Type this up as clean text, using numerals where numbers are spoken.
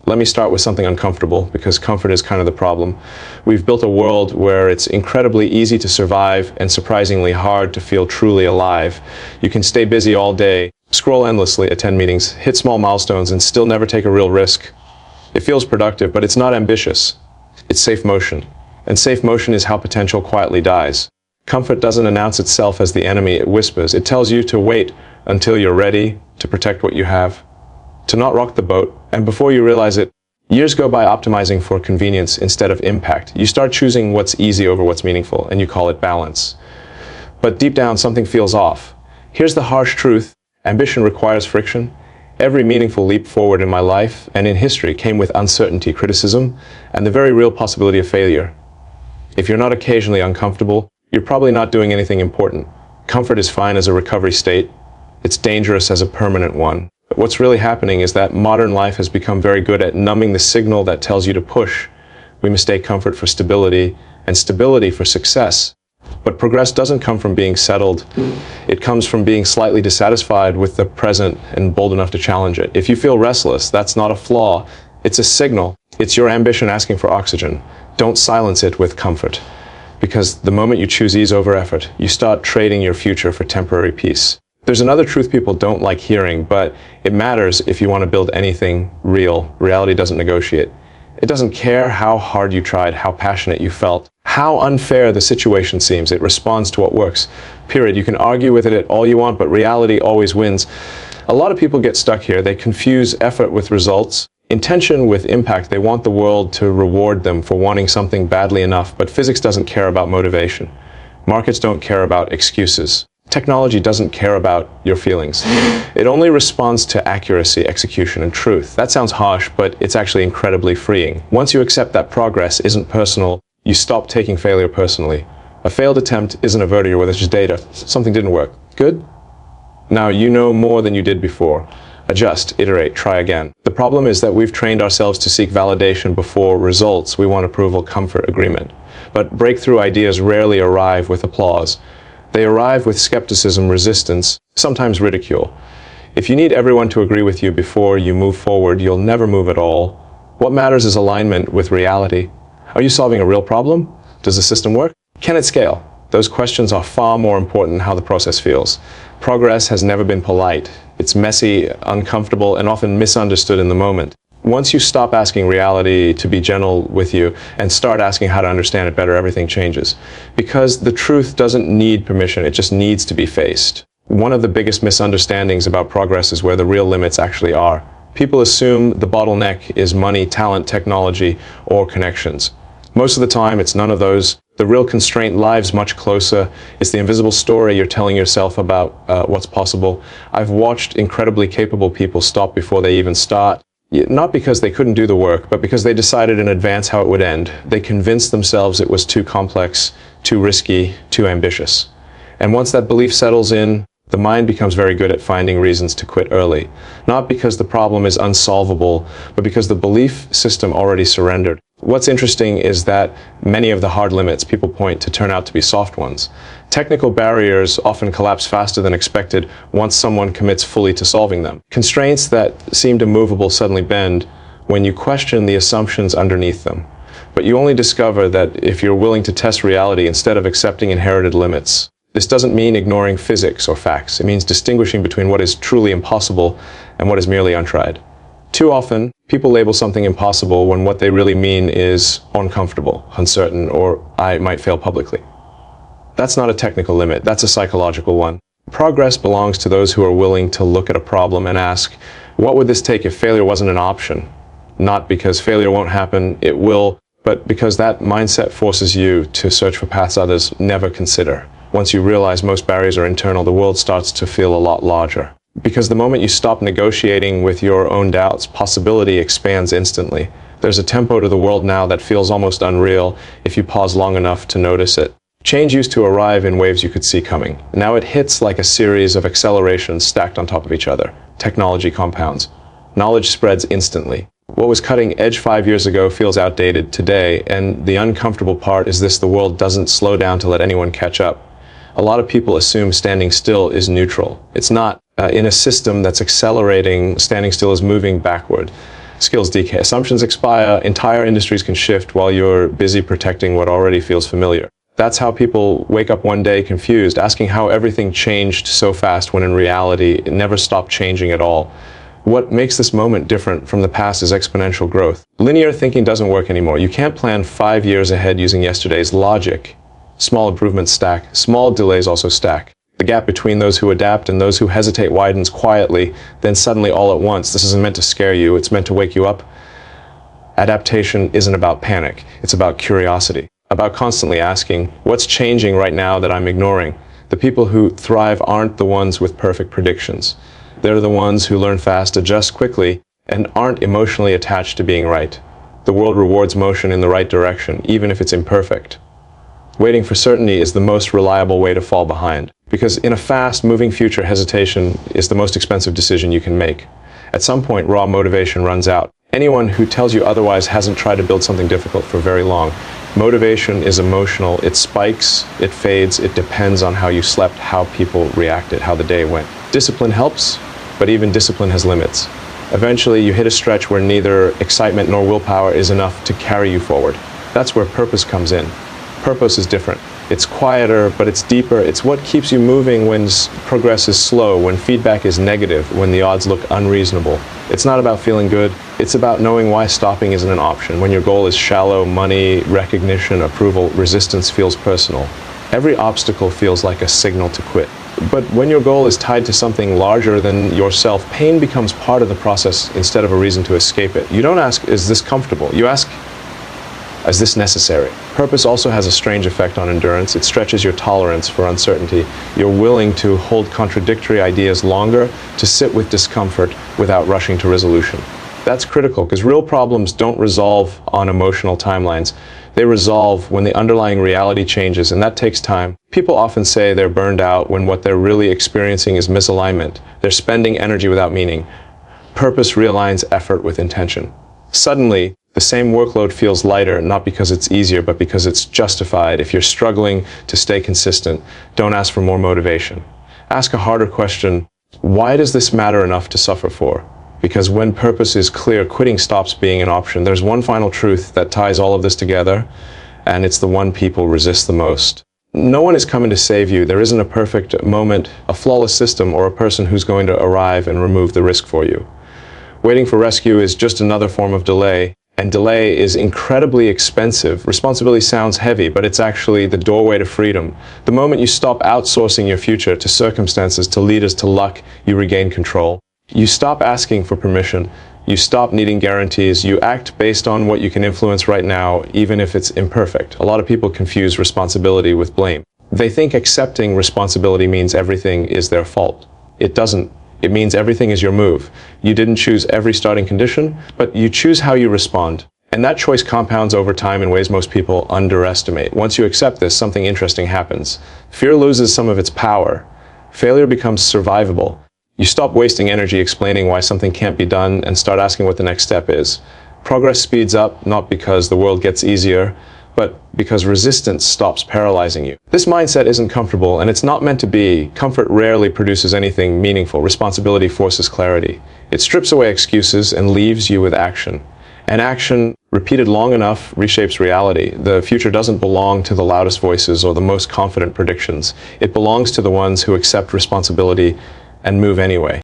Let me start with something uncomfortable, because comfort is kind of the problem. We've built a world where it's incredibly easy to survive and surprisingly hard to feel truly alive. You can stay busy all day, scroll endlessly, attend meetings, hit small milestones, and still never take a real risk. It feels productive, but it's not ambitious. It's safe motion. And safe motion is how potential quietly dies. Comfort doesn't announce itself as the enemy, it whispers. It tells you to wait until you're ready to protect what you have, to not rock the boat, and before you realize it, years go by optimizing for convenience instead of impact. You start choosing what's easy over what's meaningful, and you call it balance. But deep down, something feels off. Here's the harsh truth. Ambition requires friction. Every meaningful leap forward in my life and in history came with uncertainty, criticism, and the very real possibility of failure. If you're not occasionally uncomfortable, you're probably not doing anything important. Comfort is fine as a recovery state. It's dangerous as a permanent one. But what's really happening is that modern life has become very good at numbing the signal that tells you to push. We mistake comfort for stability, and stability for success. But progress doesn't come from being settled. It comes from being slightly dissatisfied with the present and bold enough to challenge it. If you feel restless, that's not a flaw. It's a signal. It's your ambition asking for oxygen. Don't silence it with comfort. Because the moment you choose ease over effort, you start trading your future for temporary peace. There's another truth people don't like hearing, but it matters if you want to build anything real. Reality doesn't negotiate. It doesn't care how hard you tried, how passionate you felt, how unfair the situation seems. It responds to what works. Period. You can argue with it all you want, but reality always wins. A lot of people get stuck here. They confuse effort with results, intention with impact. They want the world to reward them for wanting something badly enough, but physics doesn't care about motivation. Markets don't care about excuses. Technology doesn't care about your feelings. It only responds to accuracy, execution, and truth. That sounds harsh, but it's actually incredibly freeing. Once you accept that progress isn't personal, you stop taking failure personally. A failed attempt isn't a verdict where there's just data. Something didn't work. Good? Now you know more than you did before. Adjust, iterate, try again. The problem is that we've trained ourselves to seek validation before results. We want approval, comfort, agreement. But breakthrough ideas rarely arrive with applause. They arrive with skepticism, resistance, sometimes ridicule. If you need everyone to agree with you before you move forward, you'll never move at all. What matters is alignment with reality. Are you solving a real problem? Does the system work? Can it scale? Those questions are far more important than how the process feels. Progress has never been polite. It's messy, uncomfortable, and often misunderstood in the moment. Once you stop asking reality to be gentle with you and start asking how to understand it better, everything changes. Because the truth doesn't need permission, it just needs to be faced. One of the biggest misunderstandings about progress is where the real limits actually are. People assume the bottleneck is money, talent, technology, or connections. Most of the time, it's none of those. The real constraint lies much closer. It's the invisible story you're telling yourself about what's possible. I've watched incredibly capable people stop before they even start. Not because they couldn't do the work, but because they decided in advance how it would end. They convinced themselves it was too complex, too risky, too ambitious. And once that belief settles in, the mind becomes very good at finding reasons to quit early. Not because the problem is unsolvable, but because the belief system already surrendered. What's interesting is that many of the hard limits people point to turn out to be soft ones. Technical barriers often collapse faster than expected once someone commits fully to solving them. Constraints that seemed immovable suddenly bend when you question the assumptions underneath them. But you only discover that if you're willing to test reality instead of accepting inherited limits. This doesn't mean ignoring physics or facts. It means distinguishing between what is truly impossible and what is merely untried. Too often, people label something impossible when what they really mean is uncomfortable, uncertain, or I might fail publicly. That's not a technical limit, that's a psychological one. Progress belongs to those who are willing to look at a problem and ask, what would this take if failure wasn't an option? Not because failure won't happen, it will, but because that mindset forces you to search for paths others never consider. Once you realize most barriers are internal, the world starts to feel a lot larger. Because the moment you stop negotiating with your own doubts, possibility expands instantly. There's a tempo to the world now that feels almost unreal if you pause long enough to notice it. Change used to arrive in waves you could see coming. Now it hits like a series of accelerations stacked on top of each other. Technology compounds. Knowledge spreads instantly. What was cutting edge 5 years ago feels outdated today, and the uncomfortable part is this: the world doesn't slow down to let anyone catch up. A lot of people assume standing still is neutral. It's not. In a system that's accelerating, standing still is moving backward. Skills decay. Assumptions expire. Entire industries can shift while you're busy protecting what already feels familiar. That's how people wake up one day confused, asking how everything changed so fast when in reality it never stopped changing at all. What makes this moment different from the past is exponential growth. Linear thinking doesn't work anymore. You can't plan 5 years ahead using yesterday's logic. Small improvements stack. Small delays also stack. The gap between those who adapt and those who hesitate widens quietly, then suddenly all at once. This isn't meant to scare you, it's meant to wake you up. Adaptation isn't about panic, it's about curiosity, about constantly asking, what's changing right now that I'm ignoring? The people who thrive aren't the ones with perfect predictions. They're the ones who learn fast, adjust quickly, and aren't emotionally attached to being right. The world rewards motion in the right direction, even if it's imperfect. Waiting for certainty is the most reliable way to fall behind, because in a fast-moving future, hesitation is the most expensive decision you can make. At some point, raw motivation runs out. Anyone who tells you otherwise hasn't tried to build something difficult for very long. Motivation is emotional. It spikes, it fades, it depends on how you slept, how people reacted, how the day went. Discipline helps, but even discipline has limits. Eventually, you hit a stretch where neither excitement nor willpower is enough to carry you forward. That's where purpose comes in. Purpose is different. It's quieter, but it's deeper. It's what keeps you moving when progress is slow, when feedback is negative, when the odds look unreasonable. It's not about feeling good. It's about knowing why stopping isn't an option. When your goal is shallow, money, recognition, approval, resistance feels personal. Every obstacle feels like a signal to quit. But when your goal is tied to something larger than yourself, pain becomes part of the process instead of a reason to escape it. You don't ask, is this comfortable? You ask, is this necessary? Purpose also has a strange effect on endurance. It stretches your tolerance for uncertainty. You're willing to hold contradictory ideas longer, to sit with discomfort without rushing to resolution. That's critical because real problems don't resolve on emotional timelines. They resolve when the underlying reality changes, and that takes time. People often say they're burned out when what they're really experiencing is misalignment. They're spending energy without meaning. Purpose realigns effort with intention. Suddenly, the same workload feels lighter, not because it's easier, but because it's justified. If you're struggling to stay consistent, don't ask for more motivation. Ask a harder question, why does this matter enough to suffer for? Because when purpose is clear, quitting stops being an option. There's one final truth that ties all of this together, and it's the one people resist the most. No one is coming to save you. There isn't a perfect moment, a flawless system, or a person who's going to arrive and remove the risk for you. Waiting for rescue is just another form of delay, and delay is incredibly expensive. Responsibility sounds heavy, but it's actually the doorway to freedom. The moment you stop outsourcing your future to circumstances, to leaders, to luck, you regain control. You stop asking for permission. You stop needing guarantees. You act based on what you can influence right now, even if it's imperfect. A lot of people confuse responsibility with blame. They think accepting responsibility means everything is their fault. It doesn't. It means everything is your move. You didn't choose every starting condition, but you choose how you respond. And that choice compounds over time in ways most people underestimate. Once you accept this, something interesting happens. Fear loses some of its power. Failure becomes survivable. You stop wasting energy explaining why something can't be done and start asking what the next step is. Progress speeds up, not because the world gets easier, but because resistance stops paralyzing you. This mindset isn't comfortable, and it's not meant to be. Comfort rarely produces anything meaningful. Responsibility forces clarity. It strips away excuses and leaves you with action. And action, repeated long enough, reshapes reality. The future doesn't belong to the loudest voices or the most confident predictions. It belongs to the ones who accept responsibility and move anyway.